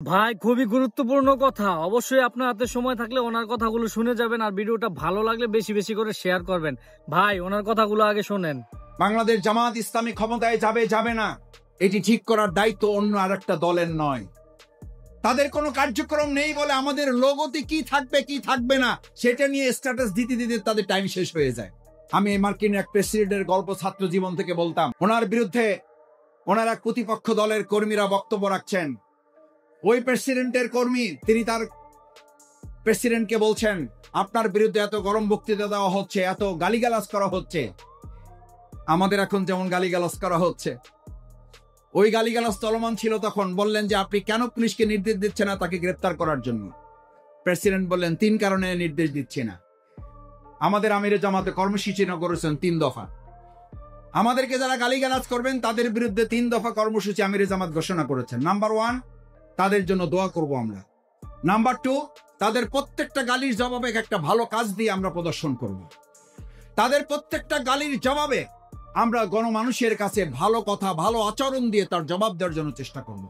ভাই খুবই গুরুত্বপূর্ণ কথা। অবশ্যই আপনার হাতে সময় থাকলে ওনার কথাগুলো শুনে যাবেন, আর ভিডিওটা ভালো লাগলে বেশি বেশি করে শেয়ার করবেন। ভাই ওনার কথাগুলো আগে শোনেন। বাংলাদেশ জামাত ইসলামী ক্ষমতায় যাবে যাবে না এটি ঠিক করার দায়িত্ব অন্য আরেকটা দলের নয়। তাদের কোনো কার্যক্রম নেই বলে আমাদের লোগোতে কি থাকবে কি থাকবে না সেটা নিয়ে স্ট্যাটাস দিতে দিতে তাদের টাইম শেষ হয়ে যায়। আমি মার্কিন এক প্রেসিডেন্টের গল্প ছাত্র জীবন থেকে বলতাম। ওনার বিরুদ্ধে ওনার এক প্রতিপক্ষ দলের কর্মীরা বক্তব্য রাখছেন। ওই প্রেসিডেন্টের কর্মী তিনি তার প্রেসিডেন্টকে বলছেন, আপনার বিরুদ্ধে এত গরম বক্তৃতা দেওয়া হচ্ছে, এত গালিগালাজ করা হচ্ছে, আমাদের এখন যেমন গালিগালাজ করা হচ্ছে। ওই গালিগালাজ চলমান ছিল তখন। বললেন যে আপনি কেন পুলিশকে নির্দেশ দিচ্ছেন না তাকে গ্রেফতার করার জন্য? প্রেসিডেন্ট বললেন 3 কারণে নির্দেশ দিচ্ছি না। আমাদের আমিরে জামাতে কর্মসূচি করেছেন 3 দফা। আমাদেরকে যারা গালিগালাজ করবেন তাদের বিরুদ্ধে 3 দফা কর্মসূচি আমিরে জামাত ঘোষণা করেছেন। নাম্বার 1, তাদের জন্য দোয়া করব আমরা। নাম্বার 2, তাদের প্রত্যেকটা গালির জবাবে একটা ভালো কাজ দিয়ে আমরা প্রদর্শন করব। তাদের প্রত্যেকটা গালির জবাবে আমরা গণমানুষের কাছে ভালো কথা ভালো আচরণ দিয়ে তার জবাব দেওয়ার জন্য চেষ্টা করব।